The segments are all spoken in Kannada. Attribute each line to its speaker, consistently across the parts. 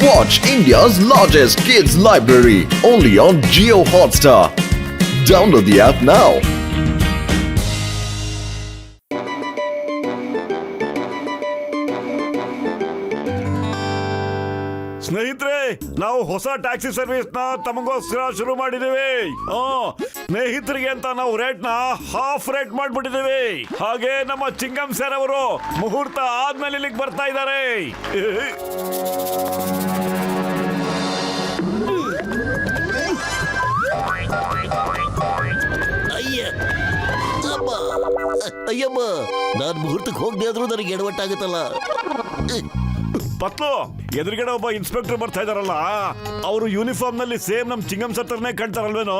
Speaker 1: Watch India's largest kids library only on Jio Hotstar. Download the app now.
Speaker 2: ಸ್ನೇಹಿತರೆ, ನಾವು ಹೊಸ ಟ್ಯಾಕ್ಸಿ ಸರ್ವಿಸ್ ನ ತಮಗೋಸ್ಕರ ಶುರು ಮಾಡಿದೀವಿ. ಸ್ನೇಹಿತರಿಗೆ ಅಂತ ನಾವು ರೇಟ್ ನ ಹಾಫ್ ರೇಟ್ ಮಾಡ್ಬಿಟ್ಟಿದೀವಿ. ಹಾಗೆ ನಮ್ಮ ಚಿಂಗಂ ಸರ್ ಅವರು ಮುಹೂರ್ತ ಆದ್ಮೇಲೆ ಇಲ್ಲಿಗೆ ಬರ್ತಾ ಇದ್ದಾರೆ.
Speaker 3: ಅಯ್ಯಮ್ಮ, ನಾನು ಮುಹೂರ್ತಕ್ಕೆ ಹೋಗದೆ ಆದ್ರೂ ನನಗೆ ಎಡವಟ್ಟಾಗುತ್ತಲ್ಲ.
Speaker 2: ಪತ್ಲು, ಎದುರುಗಡೆ ಒಬ್ಬ ಇನ್ಸ್ಪೆಕ್ಟರ್ ಬರ್ತಾ ಇದಾರಲ್ಲ, ಅವರು ಯೂನಿಫಾರ್ಮ್ ನಲ್ಲಿ ಸೇಮ್ ನಮ್ ಚಿಂಗಂ ಸರ್ ತರನೇ ಕಾಣ್ತಾರಲ್ವೇನೋ.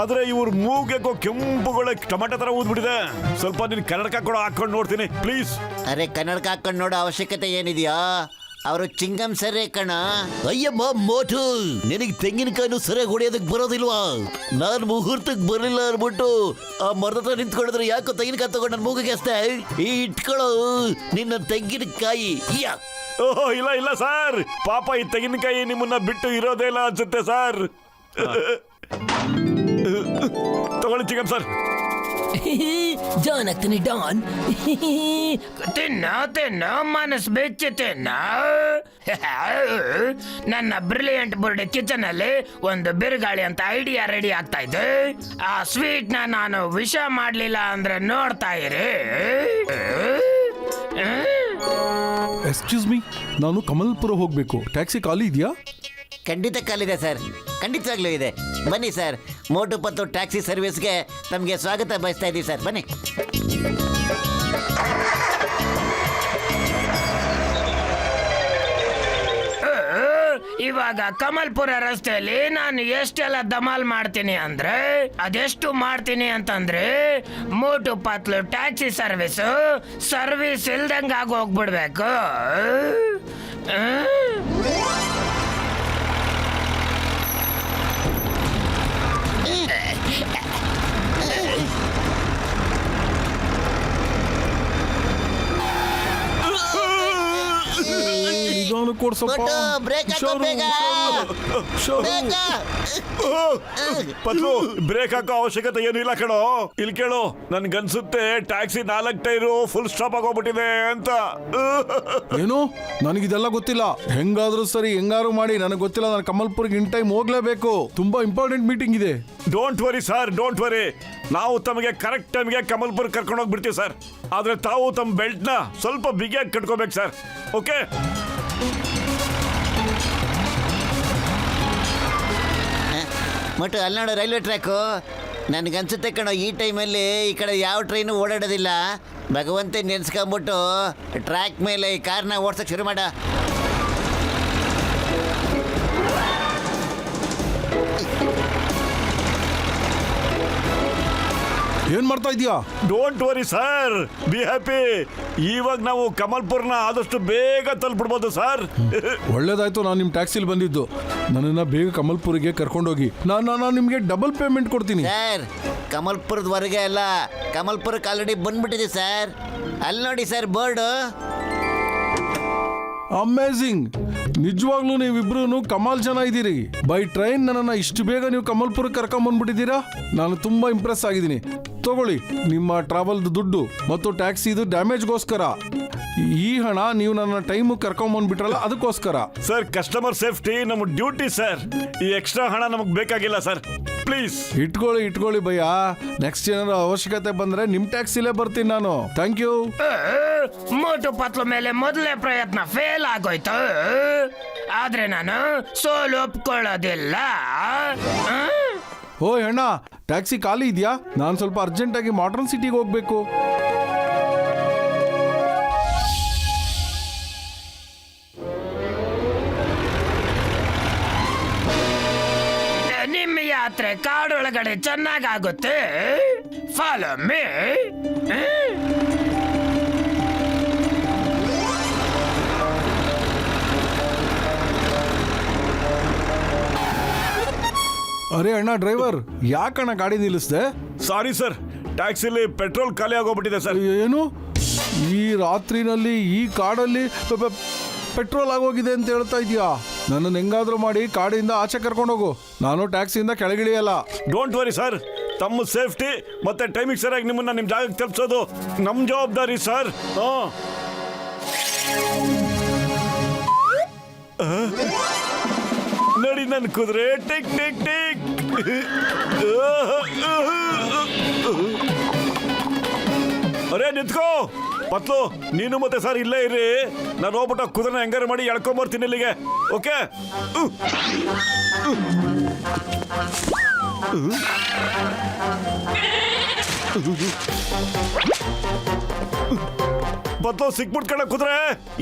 Speaker 2: ಆದ್ರೆ ಇವ್ರ ಮೂಗೆ ಕೆಂಪುಗಳ ಟೊಮೆಟೊ ತರ ಊದ್ಬಿಟ್ಟಿದೆ. ಸ್ವಲ್ಪ ನಿನ್ ಕನ್ನಡಕ ಕೂಡ ಹಾಕೊಂಡು ನೋಡ್ತೀನಿ ಪ್ಲೀಸ್.
Speaker 3: ಅರೆ, ಕನ್ನಡಕ ಹಾಕೊಂಡು ನೋಡೋ ಅವಶ್ಯಕತೆ ಏನಿದೆಯಾ? ಅವರು ಚಿಂಗಂ ಸರೇ ಕಣ. ಅಯ್ಯಮ್ಮ ಮೋಟು, ನಿನಗೆ ತೆಂಗಿನಕಾಯಿನೂ ಸರಿಯಾಗಿ ಹೊಡೆಯೋದಕ್ಕೆ ಬರೋದಿಲ್ವಾ? ನಾನು ಮುಹೂರ್ತಕ್ಕೆ ಬರಲಿಲ್ಲ ಅನ್ಬಿಟ್ಟು ಆ ಮರದ ಹತ್ರ ನಿಂತ್ಕೊಂಡಿದ್ರೆ ಯಾಕೋ ತೆಂಗಿನಕಾಯಿ ತಗೊಂಡು ನನ್ನ ಮೂಗಿಗೆ ಅಷ್ಟೇ ಇಟ್ಕೊಳ್ಳೋ ನಿನ್ನ ತೆಂಗಿನಕಾಯಿ.
Speaker 2: ಓಹೋ, ಇಲ್ಲ ಇಲ್ಲ ಸರ್, ಪಾಪ ಈ ತೆಂಗಿನಕಾಯಿ ನಿಮ್ಮನ್ನ ಬಿಟ್ಟು ಇರೋದೇ ಇಲ್ಲ ಅನ್ಸುತ್ತೆ ಸರ್. ತಗೊಳ್ಳಿ ಚಿಕನ್ ಸರ್.
Speaker 4: ಜಾನ್ ಆಗ್ತಾನೆ ಡಾನ್. ತಿನ್ನ ಮನಸ್ ಬೆಚ್ಚ ತಿನ್ನ. ನನ್ನ ಬ್ರಿಲಿಯಂಟ್ ಬೋರ್ಡ್ ಕಿಚನ್ ಅಲ್ಲಿ ಒಂದು ಬಿರುಗಾಳಿ ಅಂತ ಐಡಿಯಾ ರೆಡಿ ಆಗ್ತಾ ಇದೆ. ಆ ಸ್ವೀಟ್ ನ ನಾನು ವಿಷ ಮಾಡ್ಲಿಲ್ಲ ಅಂದ್ರೆ ನೋಡ್ತಾ ಇರಿ.
Speaker 5: ಎಕ್ಸ್ಕ್ಯೂಸ್ ಮೀ, ನಾನು ಕಮಲ್ಪುರ ಹೋಗ್ಬೇಕು. ಟ್ಯಾಕ್ಸಿ ಖಾಲಿ ಇದೆಯಾ?
Speaker 3: ಖಂಡಿತ ಕಾಲಿದೆ ಸರ್, ಖಂಡಿತವಾಗ್ಲೂ ಇದೆ. ಬನ್ನಿ ಸರ್, ಮೋಟು ಪತ್ತು ಟ್ಯಾಕ್ಸಿ ಸರ್ವಿಸ್ಗೆ ತಮಗೆ ಸ್ವಾಗತ ಬಯಸ್ತಾ ಇದ್ದೀವಿ ಸರ್. ಬನ್ನಿ.
Speaker 4: ಇವಾಗ ಕಮಲ್ಪುರ ರಸ್ತೆಯಲ್ಲಿ ನಾನು ಎಷ್ಟೆಲ್ಲ ಧಮಾಲ್ ಮಾಡ್ತೀನಿ ಅಂದ್ರೆ, ಅದೆಷ್ಟು ಮಾಡ್ತೀನಿ ಅಂತಂದ್ರೆ, ಮೋಟು ಪತ್ಲು ಟ್ಯಾಕ್ಸಿ ಸರ್ವಿಸ್ ಇಲ್ದಂಗ ಹೋಗ್ಬಿಡ್ಬೇಕು.
Speaker 2: ಪತ್ಲು, ಬ್ರೇಕ್ ಹಾಕೋ ಅವಶ್ಯಕತೆ ಏನು ಇಲ್ಲ ಕಣೋ. ಇಲ್ಲಿ ಕೇಳು, ನನ್ಗನ್ಸುತ್ತೆ ಟ್ಯಾಕ್ಸಿ 4 ಟೈರು ಫುಲ್ ಸ್ಟಾಪ್ ಆಗೋಗ್ಬಿಟ್ಟಿದೆ ಅಂತ.
Speaker 5: ಏನು? ನನಗಿದೆಲ್ಲ ಗೊತ್ತಿಲ್ಲ. ಹೆಂಗಾದ್ರೂ ಸರಿ, ಹೆಂಗಾರು ಮಾಡಿ, ನನಗೆ ಗೊತ್ತಿಲ್ಲ. ನಾನು ಕಮಲ್ಪುರ್ಗೆ ಇನ್ ಟೈಮ್ ಹೋಗ್ಲೇಬೇಕು. ತುಂಬಾ ಇಂಪಾರ್ಟೆಂಟ್ ಮೀಟಿಂಗ್ ಇದೆ.
Speaker 2: Don't worry sir, don't worry. ನಾವು ತಮಗೆ ಕರೆಕ್ಟ್ ಟೈಮ್ಗೆ ಕಮಲ್ಪುರ್ ಕರ್ಕೊಂಡು ಹೋಗ್ಬಿಡ್ತೀವಿ ಸರ್. ಆದ್ರೆ ತಾವು ತಮ್ಮ ಬೆಲ್ಟ್ ನ ಸ್ವಲ್ಪ ಬಿಗಿಯಾಗಿ ಕಟ್ಕೋಬೇಕು ಸರ್. ಓಕೆ?
Speaker 3: ಮೋಟು, ಅಲ್ಲಿ ನೋಡು ರೈಲ್ವೆ ಟ್ರ್ಯಾಕು. ನನಗನ್ಸುತ್ತೆ ಕಣೋ, ಈ ಟೈಮಲ್ಲಿ ಈ ಕಡೆ ಯಾವ ಟ್ರೈನು ಓಡಾಡೋದಿಲ್ಲ. ಭಗವಂತೆ ನೆನ್ಸ್ಕೊಂಬಿಟ್ಟು ಟ್ರ್ಯಾಕ್ ಮೇಲೆ ಈ ಕಾರ್ನ ಓಡ್ಸೋಕೆ ಶುರು ಮಾಡ.
Speaker 5: ಏನ್ ಮಾಡ್ತಾ ಇದೀಯಾ?
Speaker 2: Don't worry sir, be happy. ಇವಾಗ ನಾವು ಕಮಲ್ಪುರ್ನ ಆದಷ್ಟು ಬೇಗ ತಲುಪಿಡ್ಬೋದು ಸರ್.
Speaker 5: ಒಳ್ಳೇದಾಯ್ತು ನಾನು ನಿಮ್ ಟ್ಯಾಕ್ಸಿಲಿ ಬಂದಿದ್ದು. ನನ್ನನ್ನ ಬೇಗ ಕಮಲ್ಪುರಿಗೆ ಕರ್ಕೊಂಡೋಗಿ. ನಾನು ನಿಮ್ಗೆ ಡಬಲ್ ಪೇಮೆಂಟ್ ಕೊಡ್ತೀನಿ
Speaker 3: ಸರ್. ಕಮಲ್ಪುರದವರೆಗೆ ಅಲ್ಲ, ಕಮಲ್ಪುರಕ್ಕೆ ಆಲ್ರೆಡಿ ಬಂದ್ಬಿಟ್ಟಿದೆ ಸರ್. ಅಲ್ಲಿ ನೋಡಿ ಸರ್ ಬೋರ್ಡು.
Speaker 5: ಅಮೇಝಿಂಗ್. ನಿಜವಾಗ್ಲೂ ನೀವಿಬ್ರು ಕಮಾಲ್ ಜನ ಇದ್ದೀರಿ. ಬೈ ಟ್ರೈನ್ ನನ್ನನ್ನು ಇಷ್ಟು ಬೇಗ ನೀವು ಕಮಲ್ಪುರಕ್ಕೆ ಕರ್ಕೊಂಡ್ಬಂದ್ಬಿಟ್ಟಿದ್ದೀರಾ. ನಾನು ತುಂಬಾ ಇಂಪ್ರೆಸ್ ಆಗಿದ್ದೀನಿ. ತಗೊಳ್ಳಿ ನಿಮ್ಮ ಟ್ರಾವೆಲ್ದು ದುಡ್ಡು ಮತ್ತು ಟ್ಯಾಕ್ಸಿದು ಡ್ಯಾಮೇಜ್ಗೋಸ್ಕರ. ಈ ಹಣ ನೀವು ನನ್ನ ಟೈಮ್ ಕರ್ಕೊಂಡ್ಬಂದ್ಬಿಟ್ರಲ್ಲ, ಅದಕ್ಕೋಸ್ಕರ.
Speaker 2: ಸರ್, ಕಸ್ಟಮರ್ ಸೇಫ್ಟಿ ನಮ್ಮ ಡ್ಯೂಟಿ ಸರ್. ಈ ಎಕ್ಸ್ಟ್ರಾ ಹಣ ನಮಗೆ ಬೇಕಾಗಿಲ್ಲ ಸರ್, ಪ್ಲೀಸ್.
Speaker 5: ಇಟ್ಕೊಳ್ಳಿ ಭಯ್ಯ. ನೆಕ್ಸ್ಟ್ ಏನಾದ್ರು ಅವಶ್ಯಕತೆ ಬಂದ್ರೆ ನಿಮ್ ಟ್ಯಾಕ್ಸಿಲೇ ಬರ್ತೀನಿ ನಾನು. Thank you.
Speaker 4: ಮೋಟು ಪತ್ಲು ಮೇಲೆ ಮೊದಲನೇ ಪ್ರಯತ್ನ ಫೇಲ್ ಆಗೋಯ್ತು. ಆದ್ರೆ ನಾನು ಸೋಲು ಒಪ್ಕೊಳ್ಳೋದಿಲ್ಲ.
Speaker 5: ಓಯ್ ಅಣ್ಣ, ಟ್ಯಾಕ್ಸಿ ಖಾಲಿ ಇದೆಯಾ? ನಾನು ಸ್ವಲ್ಪ ಅರ್ಜೆಂಟಾಗಿ ಮಾಡರ್ನ್ ಸಿಟಿಗೆ ಹೋಗ್ಬೇಕು.
Speaker 4: ನಿಮ್ಮ ಯಾತ್ರೆ ಕಾಡೊಳಗಡೆ ಚೆನ್ನಾಗಾಗುತ್ತೆ. Follow me.
Speaker 5: ಅರೆ ಅಣ್ಣ ಡ್ರೈವರ್, ಯಾಕಣ್ಣ ಗಾಡಿ ನಿಲ್ಲಿಸ್ದೆ?
Speaker 2: ಸಾರಿ ಸರ್, ಟ್ಯಾಕ್ಸಿಲಿ ಪೆಟ್ರೋಲ್ ಖಾಲಿ ಆಗೋಗ್ಬಿಟ್ಟಿದೆ ಸರ್.
Speaker 5: ಏನು? ಈ ರಾತ್ರಿನಲ್ಲಿ ಈ ಕಾಡಲ್ಲಿ ಪೆಟ್ರೋಲ್ ಆಗೋಗಿದೆ ಅಂತ ಹೇಳ್ತಾ ಇದೀಯಾ? ನನ್ನನ್ನು ಹೆಂಗಾದ್ರೂ ಮಾಡಿ ಕಾಡಿಂದ ಆಚೆ ಕರ್ಕೊಂಡು ಹೋಗು. ನಾನು ಟ್ಯಾಕ್ಸಿಯಿಂದ ಕೆಳಗಿಳಿಯಲ್ಲ.
Speaker 2: ಡೋಂಟ್ ವರಿ ಸರ್, ತಮ್ಮ ಸೇಫ್ಟಿ ಮತ್ತೆ ಟೈಮಿಂಗ್ ಸರಿಯಾಗಿ ನಿಮ್ಮನ್ನ ನಿಮ್ಮ ಜಾಗಕ್ಕೆ ತಲುಪಿಸೋದು ನಮ್ಮ ಜವಾಬ್ದಾರಿ ಸರ್. ನೋಡಿ ನನ್ನ ಕುದುರೆ ಟಿಕ್ ಟಿಕ್ ಟಿಕ್. ಅರೇ ನಿಂತ್ಕೋ ಪತ್ಲು, ನೀನು ಮತ್ತೆ ಸರ್ ಇಲ್ಲೇ ಇರ್ರಿ. ನಾನು ಹೋಗ್ಬಿಟ್ಟು ಕುದುರೆನ ಹೆಂಗಾರು ಮಾಡಿ ಎಳ್ಕೊಂಬರ್ತೀನಿ ಇಲ್ಲಿಗೆ. ಓಕೆ? ಪತ್ಲು ಸಿಕ್ಬಿಟ್ ಕಣ ಕುದುರೆ,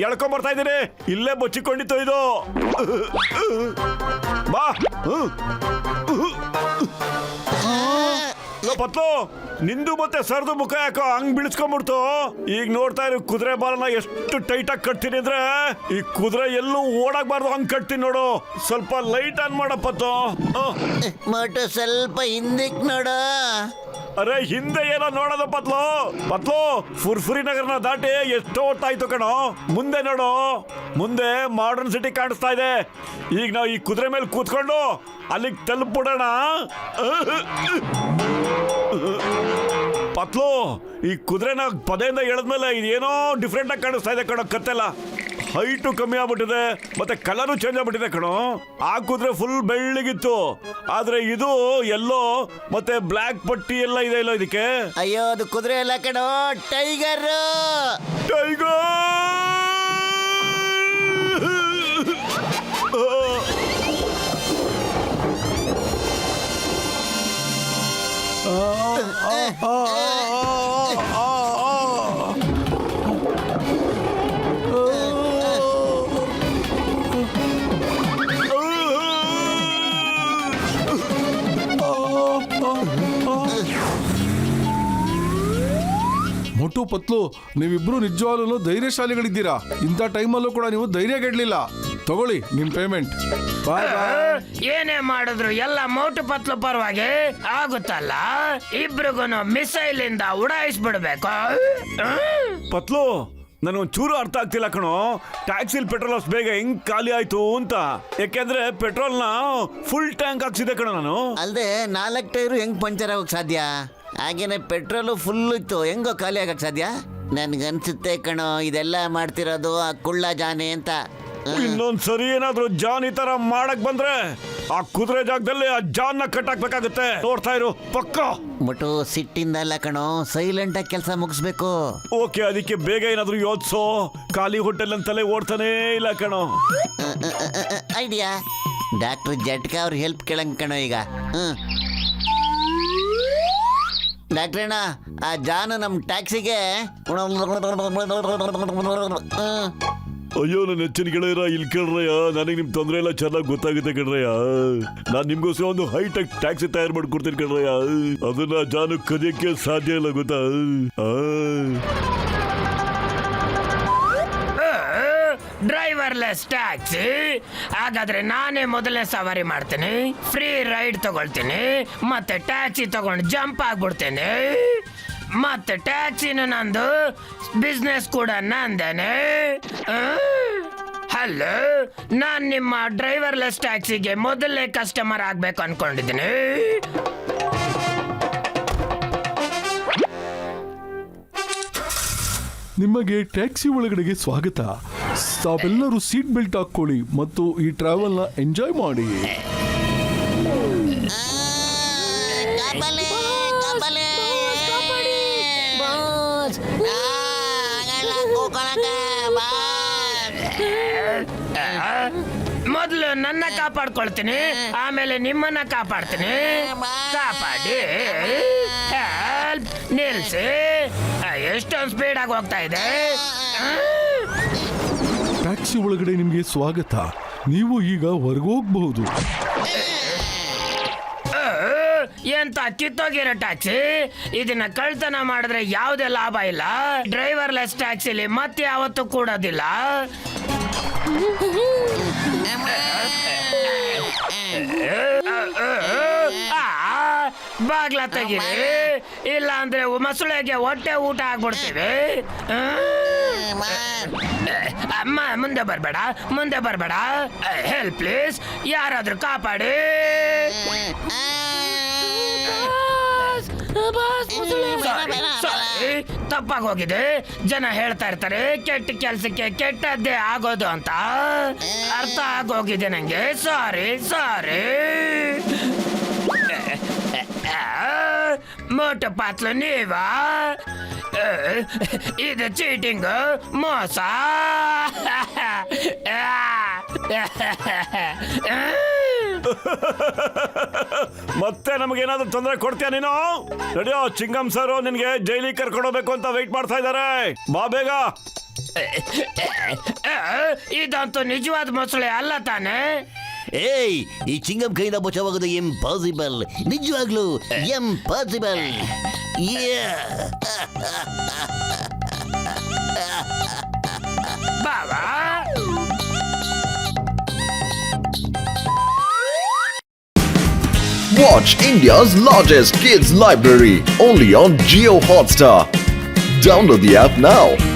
Speaker 2: ಎಳ್ಕೊಂಬರ್ತಾ ಇದ್ದೀನಿ. ಇಲ್ಲೇ ಬಚ್ಚಿಕೊಂಡಿತ್ತು ಇದು. ಬಾ. ಪತ್ಲು, ನಿಂದು ಮತ್ತೆ ಸರ್ದು ಮುಖ ಯಾಕೋ ಹಂಗ್ ಬೀಳಿಸ್ಕೊಂಡ್ಬಿಡ್ತು. ಈಗ ನೋಡ್ತಾ ಇರೋ ಕುದುರೆ ಬಾಲನ ಎಷ್ಟು ಟೈಟ್ ಆಗಿ ಕಟ್ತೀನಿ ಅಂದ್ರೆ ಈ ಕುದುರೆ ಎಲ್ಲೂ ಓಡಾಕ್ಬಾರ್ದು ಹಂಗ್ ಕಟ್ತೀನಿ ನೋಡು. ಸ್ವಲ್ಪ ಲೈಟ್ ಆನ್ ಮಾಡಪ್ಪತ್ತು.
Speaker 3: ಮೋಟು ಸ್ವಲ್ಪ ಹಿಂದಕ್ಕೆ ನೋಡು.
Speaker 2: ಅರೆ ಹಿಂದೆ ಏನೋ ನೋಡೋದು ಪತ್ಲು. ಪತ್ಲು, ಫುರ್ಫುರಿ ನಗರನ ದಾಟಿ ಎಷ್ಟೋ ಹೊತ್ತಾಯ್ತು ಕಣೋ. ಮುಂದೆ ನೋಡು, ಮುಂದೆ ಮಾಡರ್ನ್ ಸಿಟಿ ಕಾಣಿಸ್ತಾ ಇದೆ. ಈಗ ನಾವು ಈ ಕುದುರೆ ಮೇಲೆ ಕೂತ್ಕೊಂಡು ಅಲ್ಲಿಗೆ ತಲುಪಿಬಿಡೋಣ. ಪತ್ಲು, ಈ ಕುದುರೆನ ಪದೆಯಿಂದ ಎಳೆದ್ಮೇಲೆ ಇದೇನೋ ಡಿಫ್ರೆಂಟ್ ಆಗಿ ಕಾಣಿಸ್ತಾ ಇದೆ ಕಣೋ. ಕತ್ತೆಲ್ಲ ಹೈಟು ಕಮ್ಮಿ ಆಗ್ಬಿಟ್ಟಿದೆ, ಮತ್ತೆ ಕಲರು ಚೇಂಜ್ ಆಗ್ಬಿಟ್ಟಿದೆ ಕಣೋ. ಆ ಕುದುರೆ ಫುಲ್ ಬೆಳ್ಳಗಿತ್ತು, ಆದ್ರೆ ಇದು ಎಲ್ಲೋ ಮತ್ತೆ ಬ್ಲ್ಯಾಕ್ ಪಟ್ಟಿ ಎಲ್ಲ ಇದೆ ಇಲ್ಲ ಇದಕ್ಕೆ.
Speaker 3: ಅಯ್ಯೋ ಅದು ಕುದುರೆ ಎಲ್ಲ ಕಣೋ, ಟೈಗರ್.
Speaker 2: ಟೈಗರ್!
Speaker 5: ಮೊಟ್ಟು ಪತ್ಲು, ನೀವಿಬ್ರು ನಿಜವಾಗ್ಲೂ ಧೈರ್ಯಶಾಲಿಗಳಿದ್ದೀರಾ. ಇಂಥ ಟೈಮಲ್ಲೂ ಕೂಡ ನೀವು ಧೈರ್ಯ ಗೆಡ್ಲಿಲ್ಲ. ತಗೊಳ್ಳಿ ನಿಮ್ ಪೇಮೆಂಟ್. ಬಾಯ್ ಬಾಯ್.
Speaker 4: ಏನೇ ಮಾಡಿದ್ರು ಎಲ್ಲ ಮೋಟು ಪತ್ಲು ಪರವಾಗಿ ಆಗುತ್ತಲ್ಲ. ಇಬ್ರಿಗೂ ಮಿಸೈಲ್ ಇಂದ ಉಡಾಯಿಸ್ಬಿಡ್ಬೇಕು.
Speaker 2: ಪತ್ಲು, ನನಗೊಂಚೂರು ಅರ್ಥ ಆಗ್ತಿಲ್ಲ ಕಣೋ. ಟ್ಯಾಕ್ಸಿಲ್ ಪೆಟ್ರೋಲ್ ಅಷ್ಟು ಬೇಗ ಹೆಂಗ್ ಖಾಲಿ ಆಯ್ತು ಅಂತ. ಯಾಕೆಂದ್ರೆ ಪೆಟ್ರೋಲ್ನ ಫುಲ್ ಟ್ಯಾಂಕ್ ಹಾಕ್ಸಿದೆ ಕಣೋ ನಾನು.
Speaker 3: ಅಲ್ದೆ 4 ಟೈರು ಹೆಂಗ್ ಪಂಚರ್ ಆಗೋಕ್ ಸಾಧ್ಯ? ಹಾಗೇನೆ ಪೆಟ್ರೋಲು ಫುಲ್ ಇತ್ತು, ಹೆಂಗೋ ಖಾಲಿ ಆಗಕ್ ಸಾಧ್ಯ? ನನ್ಗನ್ಸುತ್ತೆ ಕಣೋ ಇದೆಲ್ಲ ಮಾಡ್ತಿರೋದು ಆ ಕುಳ್ಳ ಜಾನೆ ಅಂತ.
Speaker 2: ಇನ್ನೊಂದ್ಸರಿ ಏನಾದ್ರು ಜಾನ್ ಈ ತರ ಮಾಡಕ್ ಬಂದ್ರೆ ಆ ಕುದುರೆ ಜಾಗದಲ್ಲಿ ಆ ಜಾನ್ ನ ಕಟ್ಟಾಕ್ಬೇಕಾಗುತ್ತೆ. ನೋಡ್ತಾ ಇರು ಪಕ್ಕ.
Speaker 3: ಮೊಟ್ಟು ಸಿಟ್ಟಿಂದ ಅಲ್ಲ ಕಣೋ, ಸೈಲೆಂಟ್ ಆಗಿ ಕೆಲಸ ಮುಗಿಸ್ಬೇಕು.
Speaker 2: ಓಕೆ, ಅದಕ್ಕೆ ಬೇಗ ಏನಾದ್ರು ಯೋಚಿಸೋ. ಖಾಲಿ ಹೋಟೆಲ್ ಅಂತಲೇ ಓಡ್ತಾನೆ ಇಲ್ಲ ಕಣೋ.
Speaker 3: ಐಡಿಯಾ. ಡಾಕ್ಟರ್ ಜಟ್ಕ ಅವ್ರ ಹೆಲ್ಪ್ ಕೇಳಂಗ್ ಕಣೋ ಈಗ. ಡಾಕ್ಟ್ರೇಣ, ಆ ಜಾನು ನಮ್ಮ ಟ್ಯಾಕ್ಸಿಗೆ
Speaker 2: ಅಯ್ಯೋ ನನ್ನ ಹೆಚ್ಚಿನ ಗೆಳೆಯರ ಇಲ್ಲಿ ಕೇಳ್ರಯ್ಯ. ನನಗೆ ನಿಮ್ ತೊಂದರೆ ಎಲ್ಲ ಚೆನ್ನಾಗಿ ಗೊತ್ತಾಗುತ್ತೆ ಕಣ್ರಯ್ಯ. ನಾನ್ ನಿಮ್ಗೋಸ್ಕರ ಒಂದು ಹೈಟೆಕ್ ಟ್ಯಾಕ್ಸಿ ತಯಾರು ಮಾಡ್ಕೊಡ್ತೀನಿ ಕಣ್ರಯ್ಯ. ಅದನ್ನ ಜಾನು ಕದಿಯಕ್ಕೆ ಸಾಧ್ಯ ಇಲ್ಲ ಗೊತ್ತಾ.
Speaker 4: Driverless taxi. ಹಾಗಾದ್ರೆ ನಾನೇ ಮೊದಲನೇ ಸವಾರಿ ಮಾಡ್ತೀನಿ, ಫ್ರೀ ರೈಡ್ ತಗೊಳ್ತೀನಿ, ಮತ್ತೆ ಟ್ಯಾಕ್ಸಿ ತಗೊಂಡು ಜಂಪ್ ಆಗ್ಬಿಡ್ತೀನಿ. ಮತ್ತೆ ಟ್ಯಾಕ್ಸಿನ ನಂದು, ಬಿಸ್ನೆಸ್ ಕೂಡ ನಂದೇನೆ. ಹಲೋ, ನಾನ್ ನಿಮ್ಮ ಡ್ರೈವರ್ಲೆಸ್ ಟ್ಯಾಕ್ಸಿಗೆ ಮೊದಲನೇ ಕಸ್ಟಮರ್ ಆಗ್ಬೇಕು ಅನ್ಕೊಂಡಿದ್ದೀನಿ.
Speaker 5: ನಿಮಗೆ ಟ್ಯಾಕ್ಸಿ ಒಳಗಡೆಗೆ ಸ್ವಾಗತ. ತಾವೆಲ್ಲರೂ ಸೀಟ್ ಬೆಲ್ಟ್ ಹಾಕೊಳ್ಳಿ ಮತ್ತು ಈ ಟ್ರಾವೆಲ್ನ ಎಂಜಾಯ್ ಮಾಡಿ.
Speaker 4: ಮೊದಲು ನನ್ನ ಕಾಪಾಡ್ಕೊಳ್ತೀನಿ, ಆಮೇಲೆ ನಿಮ್ಮನ್ನ ಕಾಪಾಡ್ತೀನಿ. ಕಾಪಾಡಿ. ಹೆಲ್ಪ್, ನಿಲ್ಸಿ. ಎಷ್ಟೊಂದು ಸ್ಪೀಡ್ ಆಗಿ ಹೋಗ್ತಾ ಇದೆ.
Speaker 5: ಟ್ಯಾಕ್ಸಿ ಒಳಗಡೆ ನಿಮಗೆ ಸ್ವಾಗತ. ನೀವು ಈಗ ಹೊರಗೋಗ್ಬಹುದು.
Speaker 4: ಎಂತ ಕಿತ್ತೋಗಿರೋ ಟ್ಯಾಕ್ಸಿ. ಇದನ್ನ ಕಳ್ತನ ಮಾಡಿದ್ರೆ ಯಾವುದೇ ಲಾಭ ಇಲ್ಲ. ಡ್ರೈವರ್ಲೆಸ್ ಟ್ಯಾಕ್ಸಿಲಿ ಮತ್ತೆ ಯಾವತ್ತೂ ಕೂಡೋದಿಲ್ಲ. ಬಾಗ್ಲ ತೆಗೀರಿ, ಇಲ್ಲ ಅಂದ್ರೆ ಮಸುಳೆಗೆ ಹೊಟ್ಟೆ ಊಟ ಆಗ್ಬಿಡ್ತೀವಿ. ಅಮ್ಮ ಮುಂದೆ ಬರ್ಬೇಡ ಹೆಲ್ಪ್ ಪ್ಲೀಸ್, ಯಾರಾದ್ರೂ ಕಾಪಾಡಿ. Sorry, ತಪ್ಪಾಗಿ ಹೋಗಿದೆ. ಜನ ಹೇಳ್ತಾ ಇರ್ತಾರೆ ಕೆಟ್ಟ ಕೆಲ್ಸಕ್ಕೆ ಕೆಟ್ಟದ್ದೇ ಆಗೋದು ಅಂತ. ಅರ್ಥ ಆಗೋಗಿದೆ ನಂಗೆ. ಸಾರಿ ಮೋಟು ಪಾತ್ಲು ನೀವಾ? ಇದು ಚೀಟಿಂಗ್, ಮೋಸ.
Speaker 2: ಮತ್ತೆ ನಮಗೇನಾದ್ರೂ ತೊಂದರೆ ಕೊಡ್ತೀಯ ನೀನು? ನಡಿಯೋ, ಚಿಂಗಂ ಸರ್ ನಿನ್ಗೆ ಜೈಲಿಗೆ ಕರ್ಕೊಂಡೋಗ್ಬೇಕು ಅಂತ ವೆಯ್ಟ್ ಮಾಡ್ತಾ ಇದ್ದಾರೆ. ಬಾ ಬೇಗ.
Speaker 4: ಇದಂತೂ ನಿಜವಾದ ಮೊಸಳೆ ಅಲ್ಲ ತಾನೆ?
Speaker 3: ಏಯ್, ಈ ಚಿಂಗಂ ಕೈಯಿಂದ ಬಚಾವಾಗೋದು ಇಂಪಾಸಿಬಲ್, ನಿಜವಾಗ್ಲೂ impossible.
Speaker 4: Bawa
Speaker 1: Watch India's largest kids library only on Geo Hotstar. Download the app now.